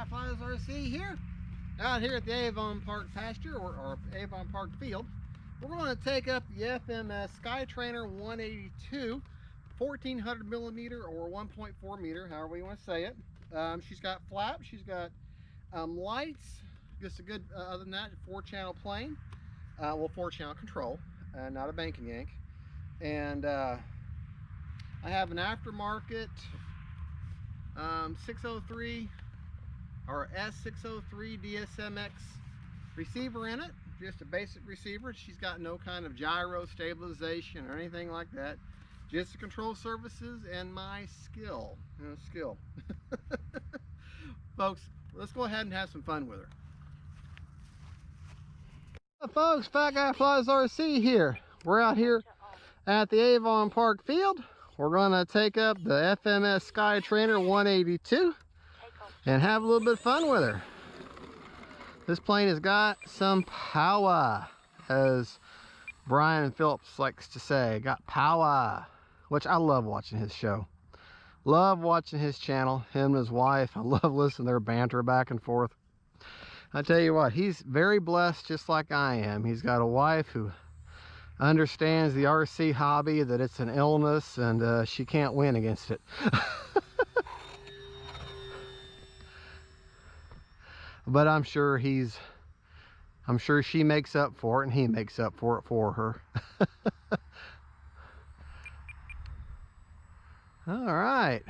Flies RC here, out here at the Avon Park pasture or Avon Park field. We're going to take up the FMS Skytrainer 182 1400 millimeter or 1.4 meter, however you want to say it. She's got flaps, she's got lights, just a good, other than that, 4-channel plane, well, 4-channel control, not a banking yank. And I have an aftermarket 603 or S603 DSMX receiver in it, just a basic receiver. She's got no kind of gyro stabilization or anything like that, just the control surfaces and my skill, folks. Let's go ahead and have some fun with her. Folks, Fat Guy Flies RC here. We're out here at the Avon Park field. We're going to take up the FMS Skytrainer 182 and have a little bit of fun with her. This plane has got some power, as Brian Phillips likes to say, got power, which I love watching his show. Love watching his channel, him and his wife. I love listening to their banter back and forth. I tell you what, he's very blessed just like I am. He's got a wife who understands the RC hobby, that it's an illness and she can't win against it. But I'm sure she makes up for it and he makes up for it for her. All right.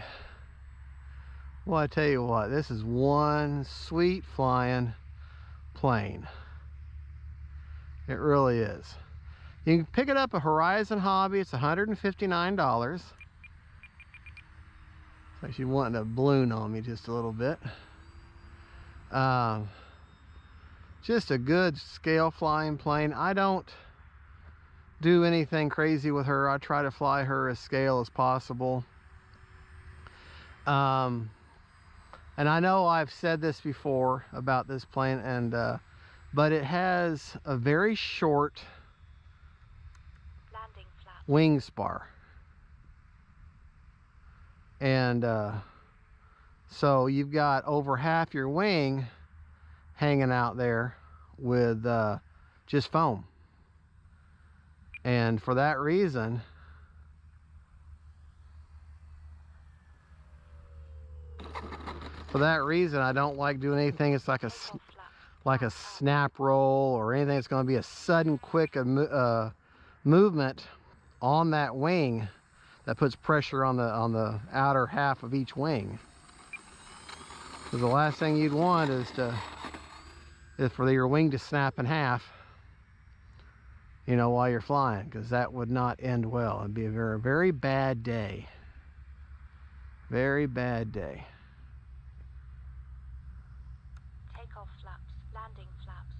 Well, I tell you what, this is one sweet flying plane. It really is. You can pick it up at Horizon Hobby. It's $159. It's like she's wanting to balloon on me just a little bit. Just a good scale flying plane. I don't do anything crazy with her. I try to fly her as scale as possible. And I know I've said this before about this plane, and but it has a very short landing flap wing spar, and so you've got over half your wing hanging out there with just foam. And for that reason, I don't like doing anything. It's like a snap roll or anything that's going to be a sudden quick movement on that wing that puts pressure on the outer half of each wing. Because the last thing you'd want is for your wing to snap in half, you know, while you're flying, because that would not end well. It'd be a very, very bad day. Very bad day. Takeoff flaps, landing flaps.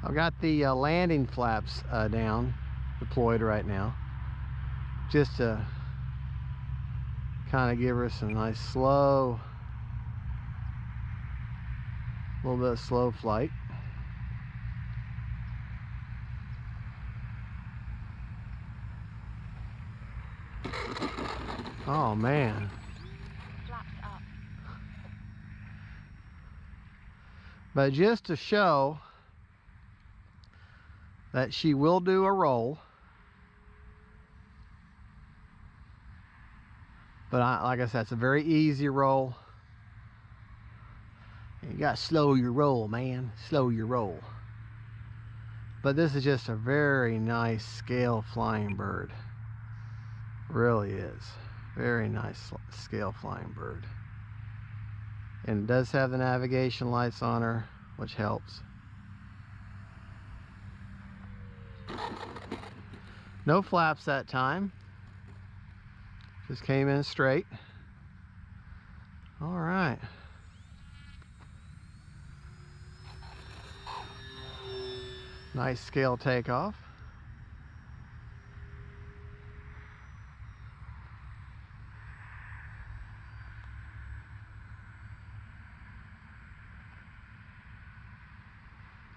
I've got the landing flaps down, deployed right now, just to kind of give her some nice slow, a little bit of slow flight. Oh man. Flaps up. But just to show that she will do a roll, but like I said, it's a very easy roll. You gotta slow your roll, man. Slow your roll. But this is just a very nice scale flying bird. Really is. Very nice scale flying bird. And it does have the navigation lights on her, which helps. No flaps that time. Just came in straight. All right. Nice scale takeoff.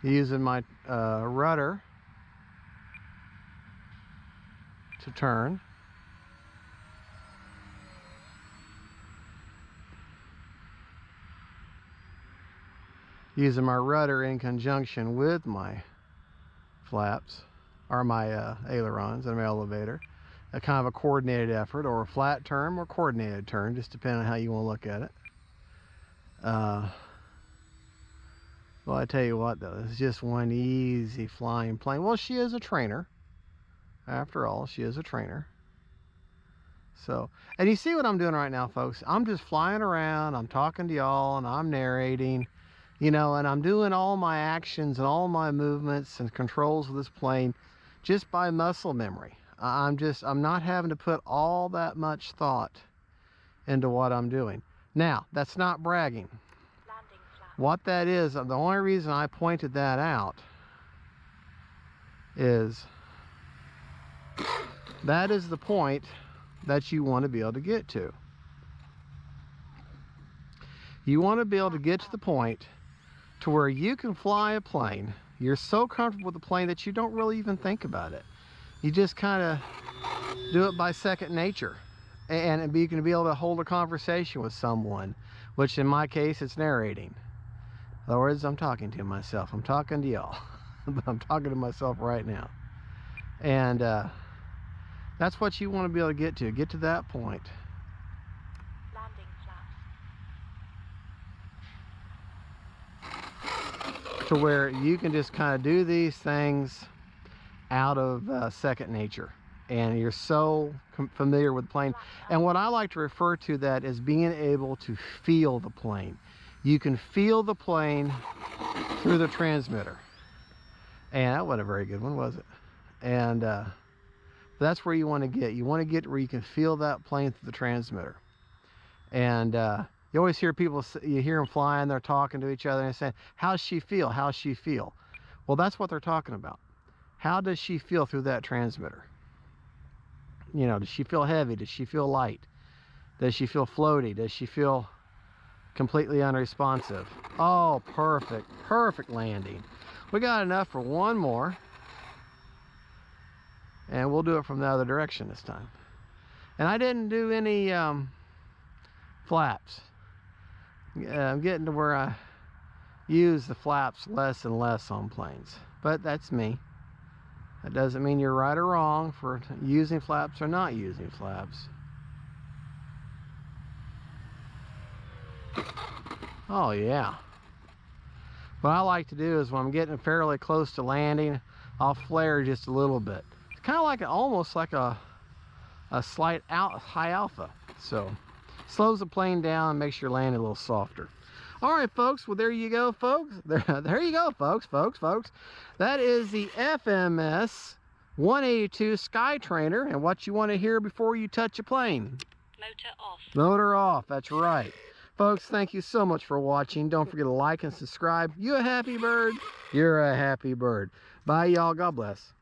Using my rudder to turn. Using my rudder in conjunction with my flaps, or my ailerons and my elevator. A kind of a coordinated effort, or a flat turn or coordinated turn, just depending on how you want to look at it. Well, I tell you what though, it's just one easy flying plane. Well, she is a trainer. After all, she is a trainer. So, and you see what I'm doing right now, folks? I'm just flying around, I'm talking to y'all, and I'm narrating, you know, and I'm doing all my actions and all my movements and controls of this plane just by muscle memory. I'm not having to put all that much thought into what I'm doing. Now, that's not bragging. What that is, the only reason I pointed that out is that is the point that you want to be able to get to. You want to be able to get to the point to where you can fly a plane. You're so comfortable with the plane that you don't really even think about it. You just kind of do it by second nature. And you can be able to hold a conversation with someone, which in my case, it's narrating. In other words, I'm talking to myself. I'm talking to y'all. But I'm talking to myself right now. And that's what you want to be able to get to. Get to that point. Landing flaps. To where you can just kind of do these things out of second nature. And you're so familiar with the plane. And what I like to refer to that as being able to feel the plane. You can feel the plane through the transmitter. And that wasn't a very good one, was it? And that's where you want to get. You want to get where you can feel that plane through the transmitter. And you always hear people, you hear them flying, they're talking to each other and they're saying, how's she feel? How's she feel? Well, that's what they're talking about. How does she feel through that transmitter? You know, does she feel heavy? Does she feel light? Does she feel floaty? Does she feel completely unresponsive? Oh, perfect. Perfect landing. We got enough for one more. And we'll do it from the other direction this time. And I didn't do any flaps. I'm getting to where I use the flaps less and less on planes. But that's me. That doesn't mean you're right or wrong for using flaps or not using flaps. Oh yeah. What I like to do is when I'm getting fairly close to landing, I'll flare just a little bit. It's kind of like almost like a slight high alpha. So slows the plane down and makes your landing a little softer. All right, folks. Well, there you go, folks. There you go, folks. That is the FMS 182 Sky Trainer, and what you want to hear before you touch a plane. Motor off. Motor off. That's right. Folks, thank you so much for watching. Don't forget to like and subscribe. You a happy bird? You're a happy bird. Bye, y'all. God bless.